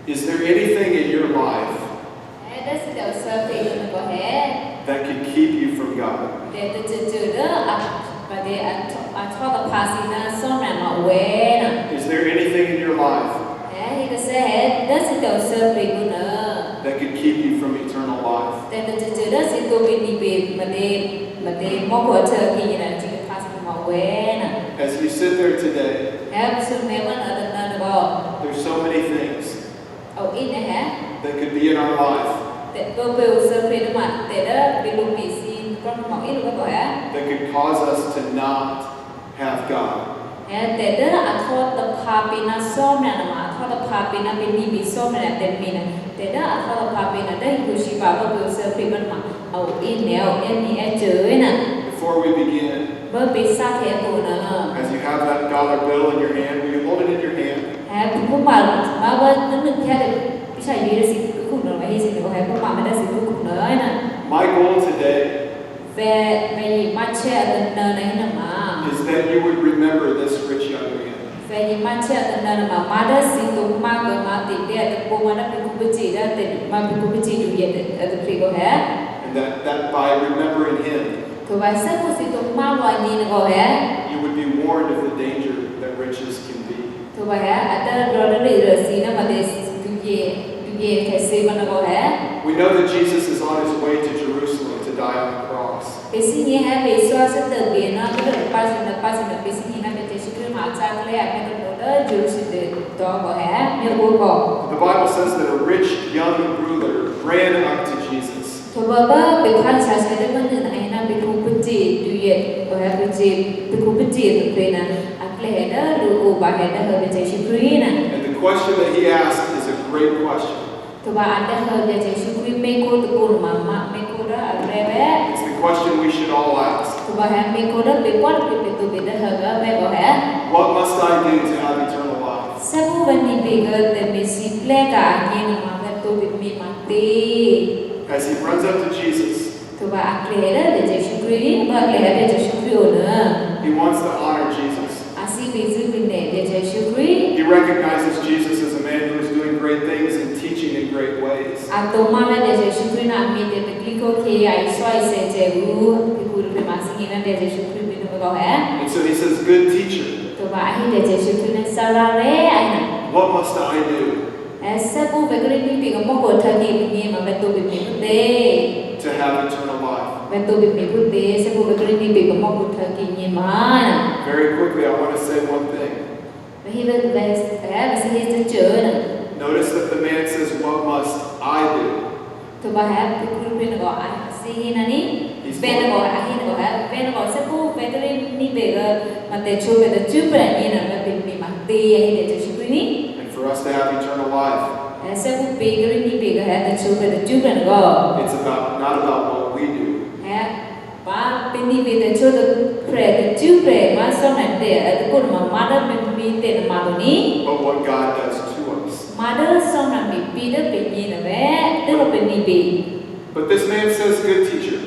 Is there anything in your life that could keep you from God? Is there anything in your life that could keep you from eternal life? As you sit there today, there's so many things that could be in our life that could cause us to not have God. Before we begin, as you have that dollar bill in your hand, will you hold it in your hand? My goal today is that you would remember this rich young man. And that by remembering him, you would be warned of the danger that riches can be. We know that Jesus is on his way to Jerusalem to die on the cross. The Bible says that a rich young ruler ran up to Jesus. And the question that he asked is a great question. It's the question we should all ask. What must I do to have eternal life? As he runs up to Jesus, he wants to honor Jesus. He recognizes Jesus as a man who is doing great things and teaching in great ways. And so he says, good teacher, what must I do to have eternal life? Very quickly, I want to say one thing. Notice that the man says, what must I do? And for us to have eternal life, it's not about what we do, but what God does to us. But this man says, good teacher,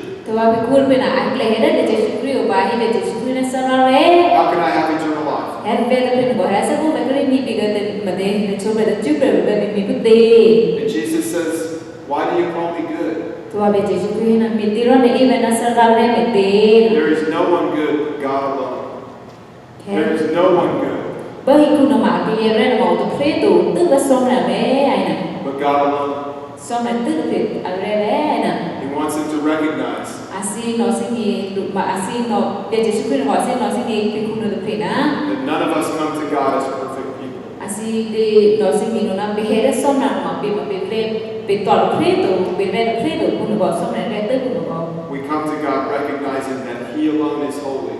how can I have eternal life? And Jesus says, why do you call me good? There is no one good but God alone. There is no one good but God alone. He wants him to recognize that none of us come to God as perfect people. We come to God recognizing that he alone is holy.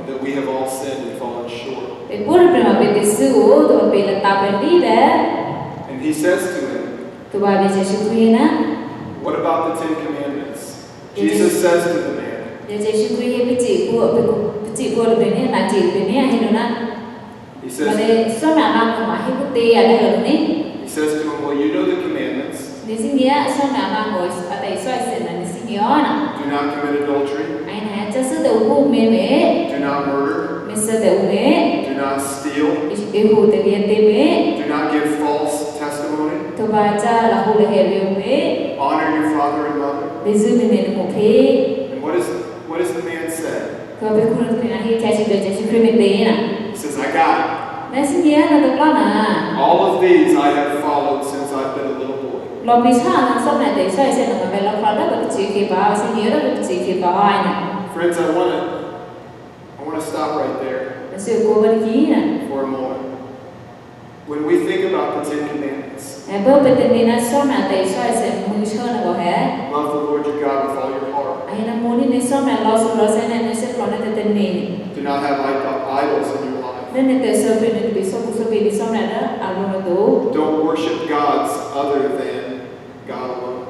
That we have all sinned and fallen short. And he says to him, what about the 10 Commandments? Jesus says to the man, he says to him, well, you know the commandments. Di sini ya sama nganggo ada iso isen di sini ona. Do not commit adultery. Ai na cha su de hu me me. Do not murder. Me se de hu me. Do not steal. E hu de bien de me. Do not give false testimony. To ba cha la hu le he le me. Honor your father and mother. Di su me me mo phe. And what does the man say? Ko be ku na na hi cha chi de cha chi kri me de na. He says, I got it. Na sini ya na de kla na. All of these I have followed since I've been a little boy. Lo bi cha na so na de so isen na be la kla da ba chi ki ba sini ya da chi ki ba ai na. Friends, I want to stop right there for a moment. When we think about the Ten Commandments, love the Lord your God with all your heart. Do not have idols in your life. Don't worship gods other than God alone.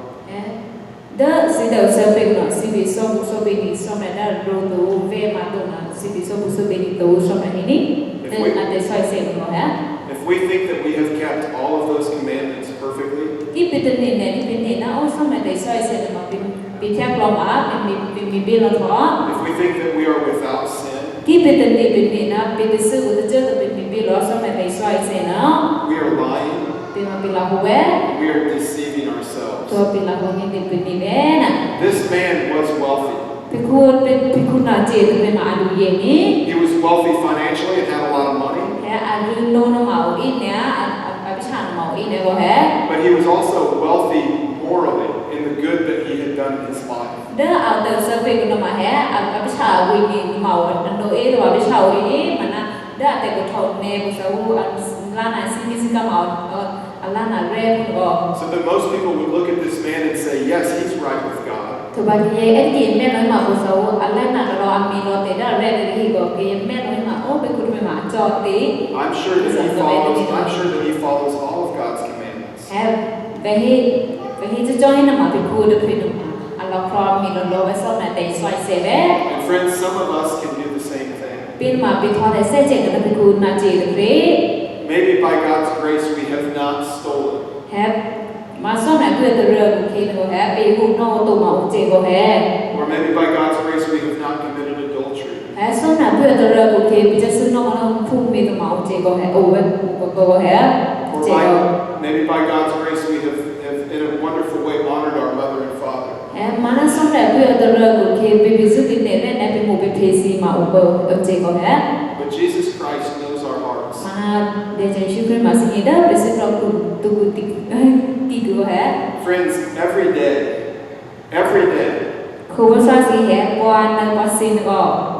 If we think that we have kept all of those commandments perfectly, if we think that we are without sin, we are lying, we are deceiving ourselves. This man was wealthy. He was wealthy financially and had a lot of money. But he was also wealthy morally in the good that he had done in his life. So that most people would look at this man and say, yes, he's right with God. I'm sure that he follows all of God's commandments. And friends, some of us can do the same thing. Maybe by God's grace we have not stolen. Or maybe by God's grace we have not committed adultery. Maybe by God's grace we have in a wonderful way honored our mother and father. But Jesus Christ knows our hearts. Friends, every day,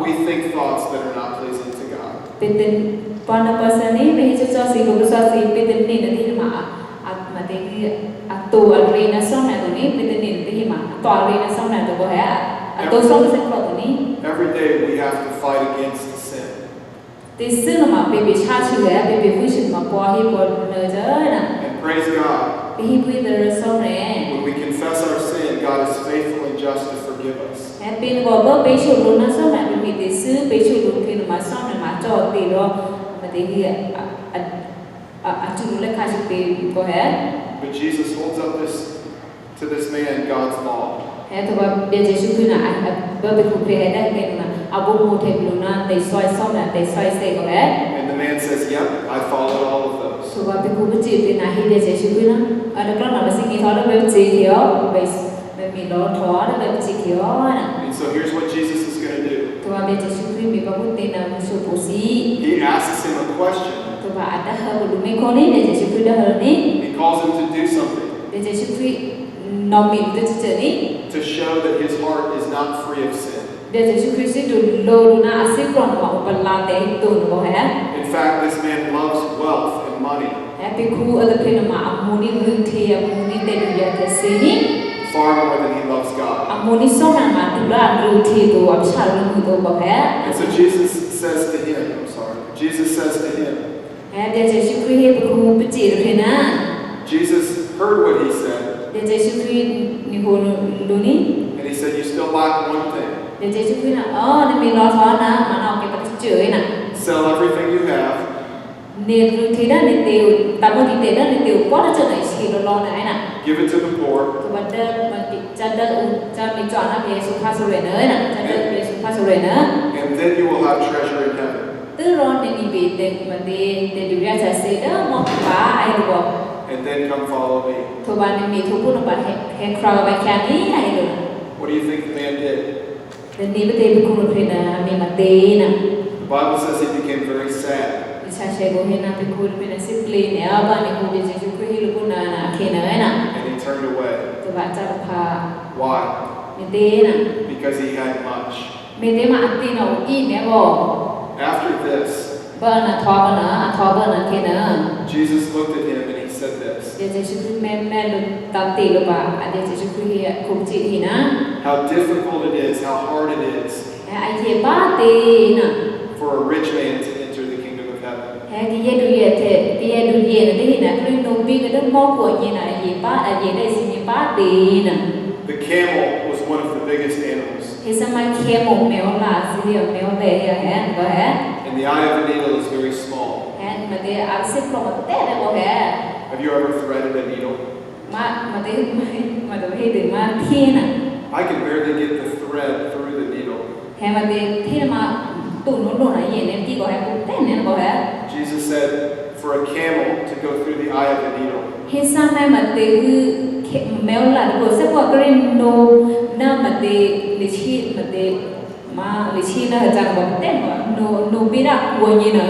we think thoughts that are not pleasing to God. Every day we have to fight against sin. And praise God. When we confess our sin, God is faithful and just to forgive us. But Jesus holds up to this man God's law. And the man says, yep, I followed all of those. And so here's what Jesus is going to do. He asks him a question. He calls him to do something. To show that his heart is not free of sin. In fact, this man loves wealth and money far more than he loves God. And so Jesus says to him, Jesus heard what he said. And he said, you still lack one thing. Sell everything you have. Give it to the poor. ตัวบัดเดิมมันจะเดินจะมีจอดนะเยซูพาสุเรเนอร์นะจะเดินเยซูพาสุเรเนอร์ And then you will have treasure in heaven. ตื้อร้อนในมีบีเด็กมันดีเด็กดูแลจะเสียเด้อมองฟ้าไอ้ดูบอก And then come follow me. ตัวบัดในมีทุกผู้นำบัดแห่งคราวไปแค่นี้ไอ้ดู What do you think the man did? เดี๋ยวนี้ไม่ได้เป็นคนพินามีมาเตนะ The Bible says he became very sad. ดิฉันใช้ก็เห็นนะเป็นคนเป็นสิบลีเนี่ยบ้านในคนเยซูคริสต์ลูกนานะเขียนอะไรนะ And he turned away. ตัวบัดจะพา Why? มีเตนะ Because he had much. มีเตมาอันตีนเอาอีเนี่ยบอก After this, เบอร์นะทอเบอร์นะทอเบอร์นะเขียนนะ Jesus looked at him and he said this. เยซูคริสต์แม่ลุตัดตีลูกบ้าเยซูคริสต์คุมจิตหินะ How difficult it is, how hard it is ไอ้เจ็บบ้าตีนะ for a rich man to enter the kingdom of heaven. ไอ้ที่เยดูเยเทที่เยดูเยนะที่หินะคริสต์โนบีก็ต้องมองหัวเยนะเยบ้าเยได้สิ่งบ้าตีนะ The camel was one of the biggest animals. ที่สมัยเขียมแมวลาสิเดียวแมวเตะแฮนก็แฮ And the eye of a needle is very small. แฮนมาเตะอาศิพรมาเตะได้ก็แฮ Have you ever threaded a needle? มาเตะมาเตะให้ถึงมาที่น่ะ I can barely get the thread through the needle. แฮมาเตะที่มาตุ่นโน่นน่ะเย็นเนี่ยที่ก็แฮกูเต้นเนี่ยก็แฮ Jesus said for a camel to go through the eye of a needle. เฮซังในมาเตะแมวลาก็สักว่ากรีนโนน่ามาเตะลิชีมาเตะมาลิชีน่ะจังก็เต้นว่าโนบิระกวนยี่น่ะ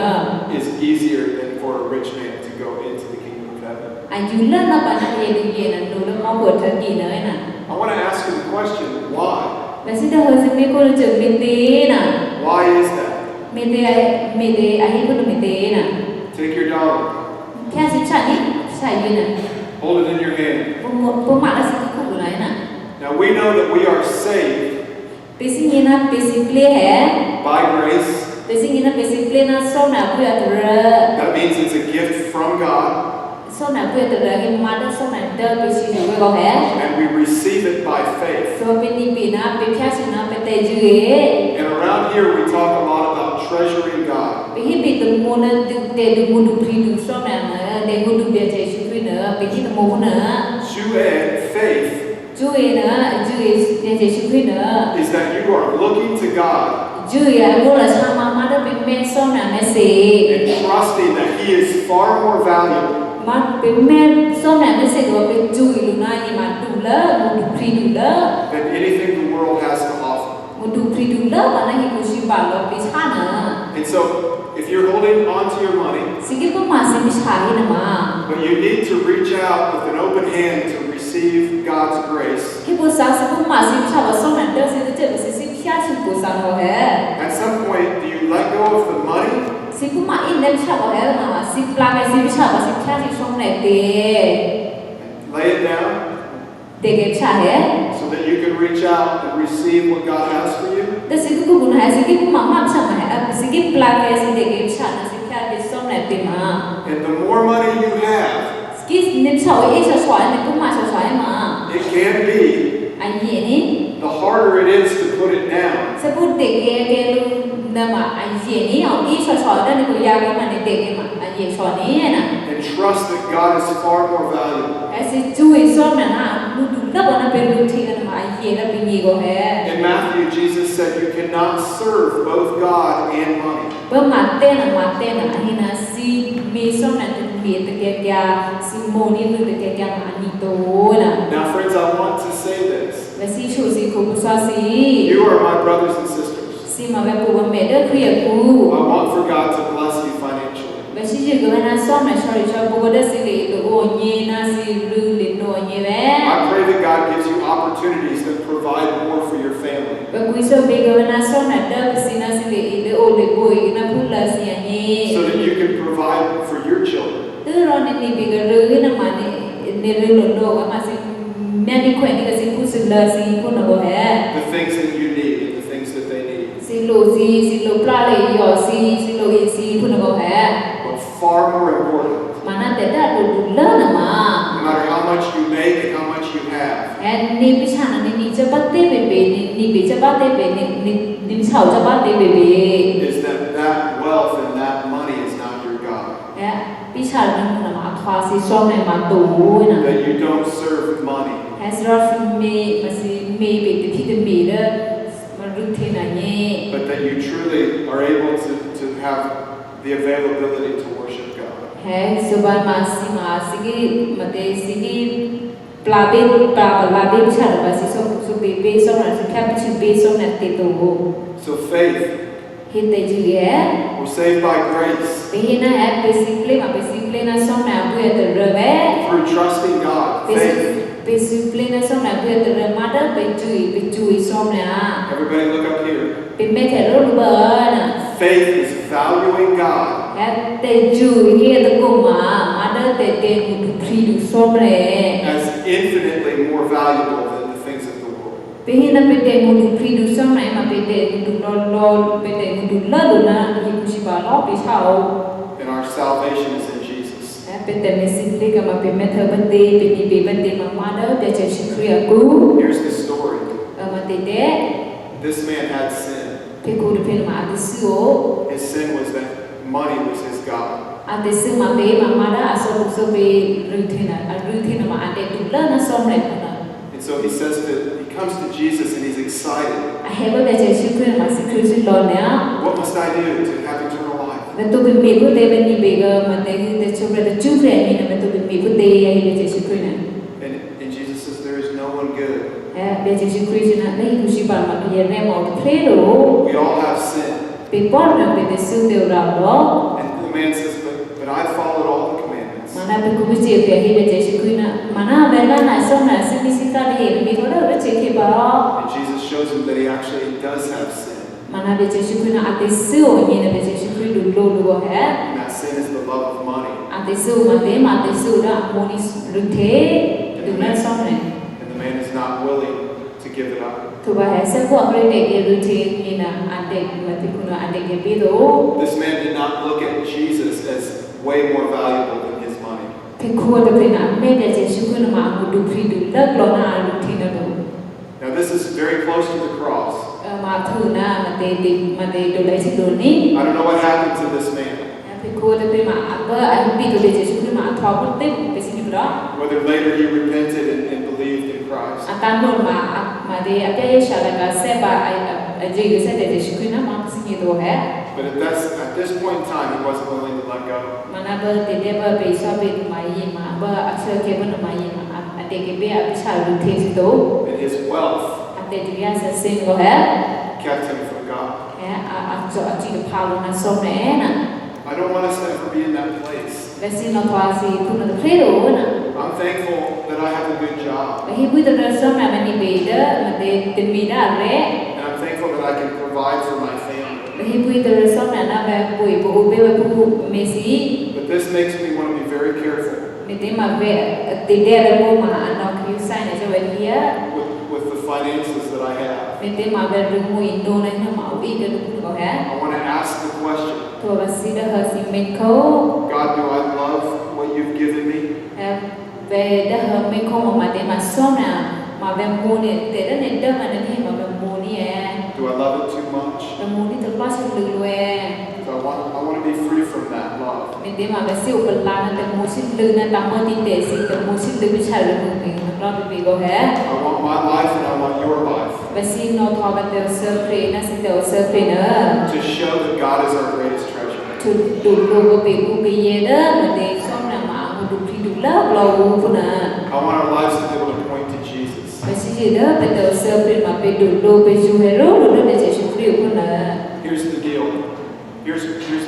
Is easier than for a rich man to go into the kingdom of heaven. อายุเลิศนะปานะเยดูเยนะโนแล้วมาปวดทันทีเลยน่ะ I want to ask you the question, why? แต่สิเดอร์สิมีคนจะมีเตน่ะ Why is that? มีเตอาให้คนมีเตน่ะ Take your dollar. แค่สิฉันนี่ใช่ยืนน่ะ Hold it in your hand. ผมมาแล้วสิคู่อะไรน่ะ Now we know that we are saved เป็นสิ่งนี้นะเป็นสิ่งเปลี่ยนแห่ by grace. เป็นสิ่งนี้นะเป็นสิ่งเปลี่ยนนะโซน่ะเพื่อตัว That means it's a gift from God. โซน่ะเพื่อตัวเห็นมาแล้วโซน่ะเดินไปสิ่งนี้ก็แห่ And we receive it by faith. โซเป็นนิปีนะเป็นแค่สิ่งนั้นเป็นเตจื้อ And around here we talk a lot about treasuring God. เป็นที่เป็นตัวมูนะเตดูมูดูพรีดูโซน่ะนะเดมูดูเบียเจสุคริสต์นะเป็นที่ตัวมูนะ Faith Juê nữa, Juê Giêsu Christ nữa. is that you are looking to God Juê vô là sao mà má đó bị men sau nào mới xì. and trusting that He is far more valuable Má bị men sau nào mới xì rồi bị Juê luôn na nhưng mà đủ lỡ, một đủ phi đủ lỡ, than anything the world has to offer. một đủ phi đủ lỡ mà nó hiện cũng bảo là bị sao nữa. And so, if you're holding on to your money, Xin cái có mà xin bị sao vậy mà. but you need to reach out with an open hand to receive God's grace. Cái bộ sao xin có mà xin sao mà sau này đâu xin tới chơi xin kia xin bộ sao rồi hết. At some point, do you let go of the money Xin có mà in đem sao rồi hết mà xin làm cái xin sao mà xin kia xin xong này thì and lay it down để cái sao hết. so that you can reach out and receive what God has for you?แต่สิ่งที่คุณหาสิ่งที่คุณมามั่นใช่ไหมสิ่งที่ปลายสิ่งที่เก็บฉันสิ่งที่เป็นส่วนไหนเป็นมา And the more money you have, สิ่งที่ชาวเอชชอยเนี่ยคุณมาชอยมา it can be อันนี้นี่ the harder it is to put it down. สมมุติเด็กเกลูนั่นมาอันนี้นี่เอาอีชอยนั่นนี่ก็ยากมันเด็กมาอันนี้ชอยนี่นะ And trust that God is far more valuable. ไอ้สิ่งช่วยส่วนนั้นนะดูดูแล้วก็นั่นเป็นรูทีนมาอันนี้แล้วเป็นยี่ก็แฮ่ In Matthew, Jesus said you cannot serve both God and money. เมื่อมาเต้นอันนี้นะสิมีส่วนนั้นเป็นเบียดตะเกียบสิโมนี่คือตะเกียบอันนี้โตนะ Now, friends, I want to say this. และสิชูสิคุปสาสิ You are my brothers and sisters. สิมาแบบปูเมเดอร์เคลียร์กู I want for God to bless you financially. และสิจิกว่าน่าซ้อมน่ะชอบปูเดอร์สิเลยโอ้ยน่าสิรู้เลยโน่ยแหละ I pray that God gives you opportunities that provide more for your family. แบบกูชอบเบกว่าน่าซ้อมน่ะเดอร์สิน่าสิเลยโอ้เลยบ่อยน่าพูดละสิอันนี้ So that you can provide for your children. ตื้อรอในนี่เบกเรื่องน่ะมาในเรื่องโลกว่ามาสิแม่นี่แขวนนี่ก็สิพูดสิละสิพูดน่ะบ่แฮ่ The things that you need and the things that they need. สิโลปลาเลยยอสิโลอีสิพูดน่ะบ่แฮ่ But far more important, มานั่นแต่ถ้าดูเลิศน่ะมา no matter how much you make and how much you have, and ni pichana ni chapate bebe ni be chapate bebe ni chao chapate bebe is that wealth and that money is not your God. ya pichana ni na ma khwa khasi som ne ma tu na that you don't serve money, has rot me masi me be the pit me the maruthi na ye but that you truly are able to have the availability to worship God. hai suban ma sigi mate sigi plabe plabe char ba si so be so na si kap chi be so na te to So faith, hit the ju ye we're saved by grace be na app basically na so na bu ya de re through trusting God. Faith. basically na so na bu ya de re ma da be ju so na Everybody look up here. be me the ro ba na Faith is valuing God at the ju here the go ma da te to free to so as infinitely more valuable than the things of the world. Behina pete mudu pridu sama ema pete mudu lol pete mudu lalu na hibushi ba lo pisau. And our salvation is in Jesus. Pete mesikli kama pe metha bande pini be bande mamada beche shikriya ku. Here's the story. Matete This man had sin. pe ku de pe ma adisiyo. His sin was that money was his God. Adisi ma be mamada aso be ruthina ma ade tulla na somre na. And so he says that he comes to Jesus and he's excited. I have a beche shikriya ma sikriya lo na. What must I do to have eternal life? Betu be ku de bani bega mate de chobra de chukre ni na betu be ku de ya beche shikriya. And Jesus says there is no one good. Beche shikriya na nahi kushi ba ma ye ne mo prero. We all have sin. Pe por na be de su de ra lo. And the man says, but I followed all the commandments. Mana pe ku chi pe hi beche shikriya na mana vela na so na simisita de mi ko da che ke ba. And Jesus shows him that he actually does have sin. Mana beche shikriya na ate su ni na beche shikriya lo lo hai. And that sin is the love of money. Ate su da moni ruthe du na so ne. And the man is not willing to give it up. To ba hai sa ko apre de ke ruthe ni na ate mati kuno ate ke be do. This man did not look at Jesus as way more valuable than his money. Pe ko de pe na me beche shikriya ma mu du pri du la lo na ruthe na do. Now this is very close to the cross. Ma thu na mate do lai si do ni. I don't know what happened to this man. Pe ko de pe ma apa ai bi do beche shikriya ma thwa ko te pe si ni bra. Whether later he repented and believed in Christ. Atano ma de apya ye shala ka se ba ai je se de shikriya ma si ni do hai. But at this point in time, he wasn't willing to let go. Mana ba te de ba pe sa pe ma ye ma ba aksha ke ba na ma ye ma ate ke be apisha lu the si do. And his wealth Ate dia sa sin go hai. kept him from God. Akso aji de palo na so ne na. I don't want us to ever be in that place. Vesi no twa si tu na de na. I'm thankful that I have a good job. Hi bu de so na mani be de mate te mi da re. And I'm thankful that I can provide for my family. Hi bu de so na ba bu be bu me si. But this makes me want to be very careful Mete ma be te de mo ma no ki sai na so here. with the finances that I have. Mete ma be ru mo indo na na ma wi de ku ko hai. I want to ask the question, To ba si de ha si me ko. God, do I love what you've given me? Về đó hợp mấy con mà để mà xóm nào mà về mua này để đó này đó mà nên hay mà về mua đi Do I love it too much? về mua đi từ bao nhiêu lừa luôn So I want to be free from that love. mình để mà về siêu cần làm nên mua xin lừa nên tao mới tin để xin từ mua xin lừa bị trả lừa mình nó bị có hết. I want my life and I want your life Về xin nó thọ về từ sơ phê nó xin từ sơ phê nữa. to show that God is our greatest treasure. Từ đủ lừa bị u cái gì đó mà để xóm nào mà đủ khi đủ lớp lâu luôn à. I want our lives to be able to point to Jesus. Về xin đó về từ sơ phê mà về đủ lừa về du hero luôn để chỉ free luôn à. Here's the deal. Here's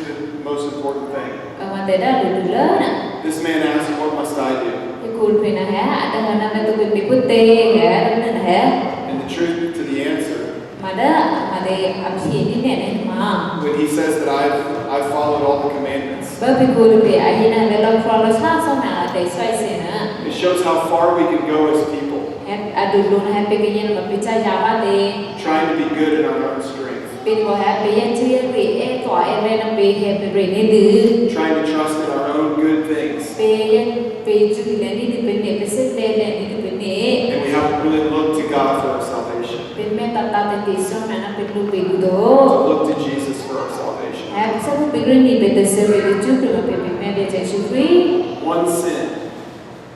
the most important thing. Mà để đó đủ lớn à. This man asked, what must I do? Cái cool phải là hả? Đó là năm nay tôi bị quốc tế hả? Đó là hả? And the truth to the answer, Mà đó mà để áp dụng như này này mà. when he says that I've followed all the commandments, Bởi vì cool phải ai hiện nay là follow sao sao nào để xoay xe nữa. it shows how far we can go as people, Đủ luôn hả? Bây giờ mà bị trái giá ba để trying to be good in our own strength, bên ngoài hả? Bây giờ chưa bị em tỏi em lên làm bị hẹp bị nên từ. trying to trust in our own good things. Bây giờ bây giờ lên đi bên này bên xếp lên đi bên này. And we haven't really looked to God for our salvation. Bên mẹ ta để tí xong là nó bên lúc bị To đó. look to Jesus for our salvation. Hãy subscribe cho kênh Ghiền Mì Gõ để không bỏ lỡ những video hấp dẫn. one sin,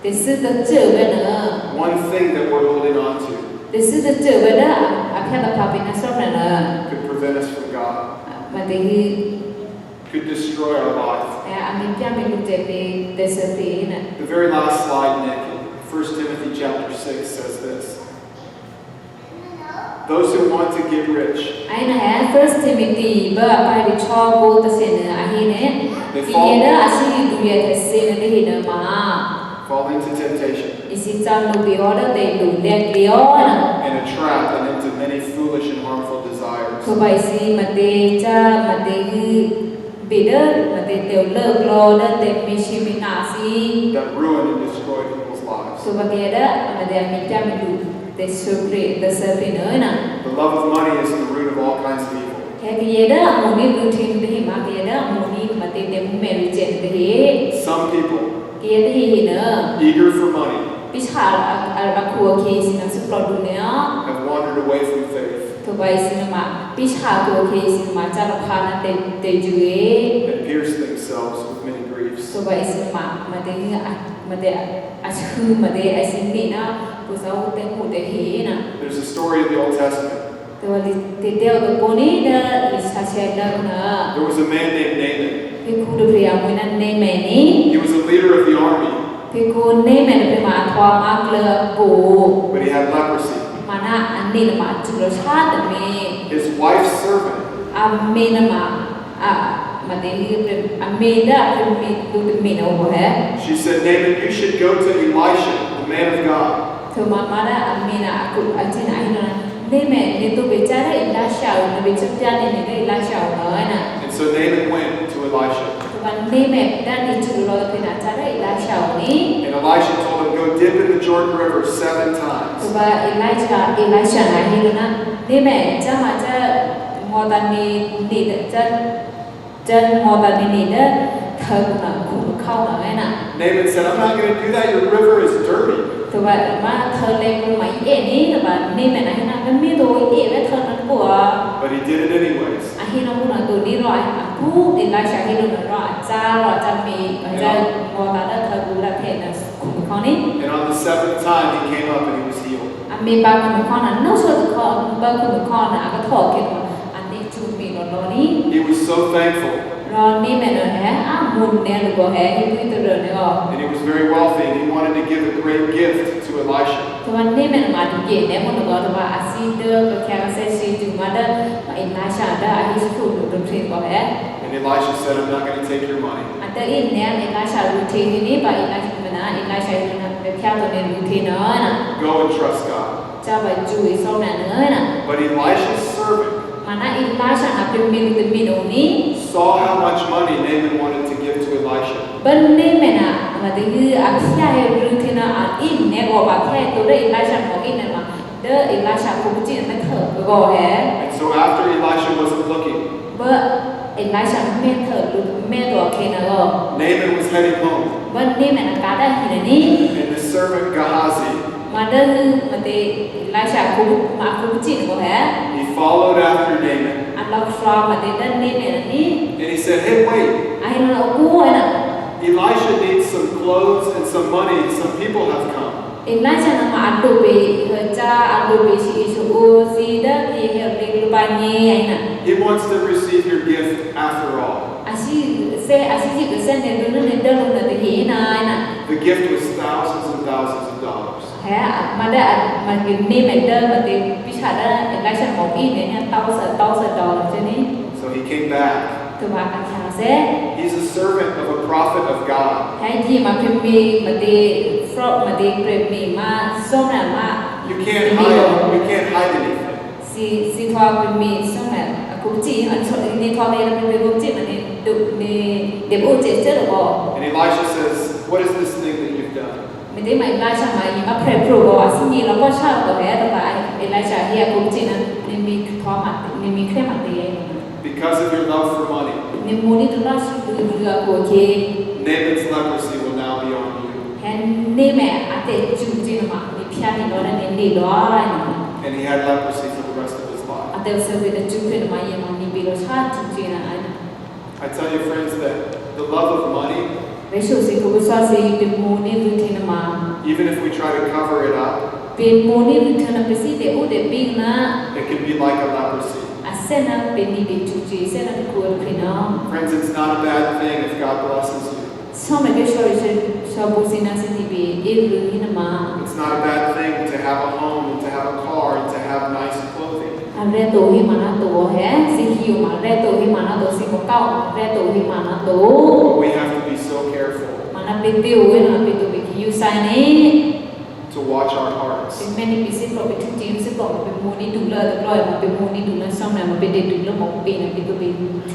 แต่ซึ่งจะเจอไปเนอะ one thing that we're holding on to แต่ซึ่งจะเจอไปได้อาแค่เราพาไปนักสอบเนอะ could prevent us from God, มาถึง could destroy our life. อันนี้จะไม่รู้จะเป็นเดสตีนะ The very last slide, Nick, in 1 Timothy chapter 6 says this. Those who want to get rich, ไอ้นะฮะ First Timothy เบอร์ไปดิชอบโบตเสนอาฮีเนี่ยที่เนอะอาชีพดูแลเทเซนได้เห็นมา fall into temptation, อิสิจานลูบิโอเดเตลูเลียเลียวนะ and a trap and into many foolish and harmful desires ทุบไปสิมาเตจ้ามาเตบิดเดอร์มาเตเตลเลิกรอเดเตมิชิมินาซี that ruin and destroy people's lives. ทุบไปเดอมาเตมิจามิดูเตสุปรีเตเซปิเนอร์นะ The love of money is the root of all kinds of evil. แค่เดอมูนี่รูทีนเดหิมาเดอมูนี่มาเตเตมุเมริเจนเดหิ Some people, เกียเดหิเนอ eager for money, พิชาอาคัวเคสินัสปรดูเนีย have wandered away from faith ทุบไปสินมาพิชาคัวเคสินมาจารพานันเตจูเอ and pierced themselves with many griefs. ทุบไปสินมาเตอาชื่อมาเตไอสินนี่นะกุศลเตมูเตหีนะ There's a story in the Old Testament. ตัวเตเดียวตัวคนนี้เดลิซาเชเดอร์นะ There was a man named Naaman. พี่คุณดูเรียมวินันเนเมนี่ He was a leader of the army, พี่คุณเนเมนเป็นมาทวามาเกลือปู but he had leprosy. มานะอันนี้มาจุลชาติเม His wife's servant อาเมนมาเดีเป็นอาเมนได้เป็นมีดูเป็นมีนะโอ้โห she said, Naaman, you should go to Elisha, the man of God. เธอมาได้อาเมนกูอาจจะไหนนะเนเมนเนี่ยตัวเบจ้าได้อิลาชาวนะเบจ้าจ้าเนี่ยได้อิลาชาวเลยนะ And so Naaman went to Elisha. ตัวเนเมนด้านนี้จุลเราเป็นอาจารย์ได้อิลาชาวนี้ And Elisha told him, go dip in the Jordan River 7 times. ตัวอิลาชาไหนนี่นะเนเมนจะมาจะมอตันนี่จะมอตันนี่เด้อเธอน่ะคุณเข้าหน่อยนะ Naaman said, I'm not going to do that. Your river is dirty. ตัวมาเธอเล็กลงมาเอ็นี่ตัวนี่แม่นะฮะนะมันไม่โดยเอ็ไว้เธอนั้นกลัว But he did it anyways. อาฮิน้องคุณตัวนี้รอผู้อินไลชาฮิโนนรอจ้ารอจะมีจะมอตาเดเธอดูแลเทนคุณเขานี่ And on the 7th time, he came up and he was healed. มีบางคุณเขานั้นนอกจากเขาบางคุณเขานะก็ถอดเก็บอันนี้จูมีรอนี่ He was so thankful. รอนี่แม่นะฮะมุนเนี่ยหรือว่าฮะที่ตัวเดินเนี่ย And he was very wealthy and he wanted to give a great gift to Elisha. ตัวนี้แม่มาดูเย็นเนี่ยมันก็ตัวอาซีเดอร์ก็แค่เซซีจูมาเดอร์อินไลชาเดอร์อาฮิสคูดูดูเทนก็ฮะ And Elisha said, I'm not going to take your money. อันแต่อินเนี่ยอินไลชาดูเทนนี่ไปอินไลชามันนะอินไลชาดูนะเป็นแค่ตัวเนี่ยดูเทนเนาะนะ Go and trust God. จะไปจุยส่งนั่นเลยนะ But Elisha's servant มันนะอินไลชาเป็นมิลเป็นมิลนี่ saw how much money Naaman wanted to give to Elisha. บันนี่แม่นะมาถึงอาเซียรู้ที่นะอินเนี่ยก็แบบแค่ตัวอินไลชาของอินนั่นมาเดออินไลชาคุ้มจีนไม่เถอะก็แฮะ And so after Elisha wasn't looking, เบอร์อินไลชาไม่เถอะรู้ไม่ตัวแค่นั้นก็ Naaman was heading home. บันนี่แม่นะการได้ที่นี่ And the servant Gehazi, มาเดินมาเตไลชาคุ้มจีนก็แฮะ he followed after Naaman. อันล็อกฟรอมาเตดันนี่แม่นี่ And he said, hey, wait. ไอ้เรากู้นะ Elisha needs some clothes and some money. Some people have come. อินไลชานะมาอัดดูเบเฮจ้าอัดดูเบชีชูโอซีเดอร์ที่เฮเล็กลูบานเย่ไอ้น่ะ He wants to receive your gift after all. อาชีจิกเส้นเนี่ยดูนั่นเนี่ยเดินลงแต่เห็นไอ้น่ะ The gift was thousands and thousands of dollars. แฮะมาได้มากินนี่แม่เดินมาเตพิชาได้อินไลชาของอีเนี่ย$1,000ใช่ไหม So he came back. ตัวอาชาเซ่ He's a servant of a prophet of God. ให้ที่มาพิมพ์มาเตฟรอมาเตเปรมีมาส่งน่ะมา You can't hide anything. ซีทอเป็นมีส่งน่ะกุจีอันส่วนนี้ทอเนี่ยเป็นกุจีมันเนี่ยดูเนี่ยเดี๋ยวโอเจเจอร์ก็ And Elisha says, what is this thing that you've done? ไม่ได้หมายว่าใช่ไหมมาเพลย์โปรว่าสิ่งนี้เราก็ชอบตัวแท้แต่ว่าเอลิชาเฮียกุจีนั้นเนี่ยมีทอมัดเนี่ยมีเครื่องมัดเอง Because of your love for money, เนี่ยมูนี่ตัวล่าสุดคือเรือโอเค Naaman's leprosy will now be on you. แฮนนี่แม่อาเตจูจีนมามีพิอานี่เราเนี่ยนี่ร้อย And he had leprosy for the rest of his life. อาเตเซอร์วิสจูจีนมายังมันนี่บิโรชาจูจีนอะไร I tell you, friends, that the love of money Bây giờ sẽ có sao sẽ được mua nên vui thế mà. Even if we try to cover it up, bên mua nên vui thế nào bây giờ để ô để pin na. it can be like a leprosy. Sẽ là bên đi để chú chế sẽ là cuốn phải nó. Friends, it's not a bad thing if God blesses you. Sau này cái sau bố sinh sẽ đi về yêu thương thế mà. It's not a bad thing to have a home, and to have a car, and to have nice clothing. Re tổ hi mà nó tổ hè, sinh hiểu mà re tổ hi mà nó tổ sinh có cao, re tổ hi mà nó tổ. We have to be so careful Mà nó bị tiêu ấy là bị tụi bị yêu sai này. to watch our hearts. Thì many bị sinh bị thực chiến sinh bị mua đi đủ lời được rồi mà bị mua đi đủ lời xong này mà bị để đủ lời một bên là bị tụi bị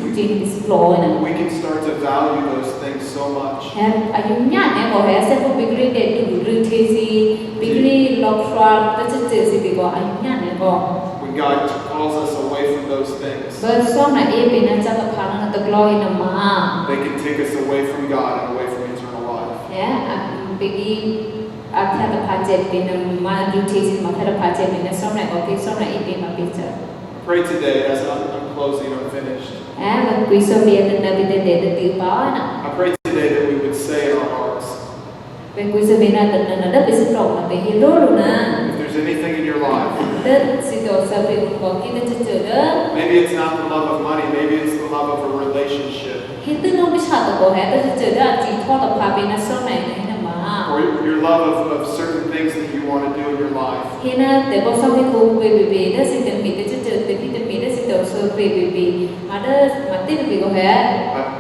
thực chiến bị sinh lỗi nè. We can start to value those things so much. Hè, ai cũng nhát nè, có hè sẽ có bị cái để đủ lời thế gì, bị cái lọc xoa, tất cả gì bị có ai cũng nhát nè có. When God calls us away from those things, Bởi xong này em bên anh chắc là phá nó được lỗi nè mà. they can take us away from God and away from eternal life. Hè, bị cái theo tập phá chết bên mà lưu thế gì mà theo tập phá chết bên xong này có cái xong này em bên mà biết chưa. Pray today as I'm closing, I'm finished. Và quý số biệt là bị để tự báo nè. I pray today that we would say in our hearts, Về quý số biệt là nó đã bị sức rộng là bị hiểu luôn nè. if there's anything in your life, Đất sự đồ sao bị có cái nó chờ đó. maybe it's not the love of money, maybe it's the love of a relationship, Hiện từ nó bị sao tụi có hết tới chờ đó chỉ thoa tập phá bên nó xong này này nè mà. or your love of certain things that you want to do in your life. Hiện là để có xong cái cô về đó sự tình bị tới chờ tới khi tình bị đó sự đồ sơ về mà đó mà tiếp bị có hết.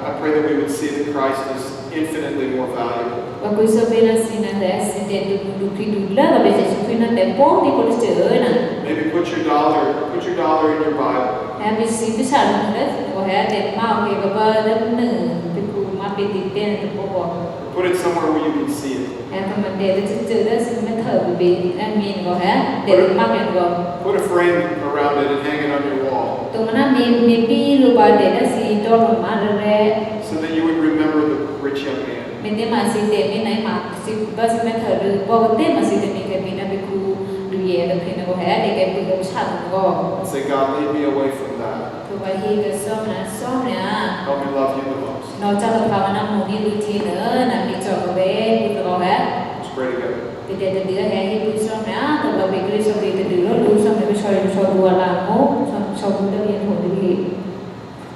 I pray that we would see that Christ is infinitely more valuable. Và quý số bên là xin là để xin để đủ khi đủ lớn và bây giờ chúng tôi là để bố đi có được chờ nè. Maybe put your dollar in your Bible. Hè bị xin biết sao nữa đấy, có hè để mau cái bà đó nè, bị cụ mà bị tiền tiền từ bố bố. Put it somewhere where you can see it. Hè còn mình để được chờ đó xin mới thở bị anh mình có hè để được mau cái có. Put a frame around it and hang it on your wall, Tụi mình mình bị lưu bài để đó xin cho nó mà rồi so that you would remember the rich young man. mình để mà xin để mình này mà xin bác xin mới thở được bao cái mà xin để mình cái mình là bị cụ đủ dễ được khi nó có hè để cái bị cái sát nó có. And say, God, lead me away from that. Tụi mình hi cái xong nè. Help me love you the most. Nó cho là phàm nó muốn đi lưu thi nữa là mình cho cái bé cũng có hết. Let's pray together. Vì thế từ đứa hè lưu xong nè, từ bà bị cái xong thì từ đứa lưu xong thì cái sau đua là mốt, sau đua đã biến hồi đi.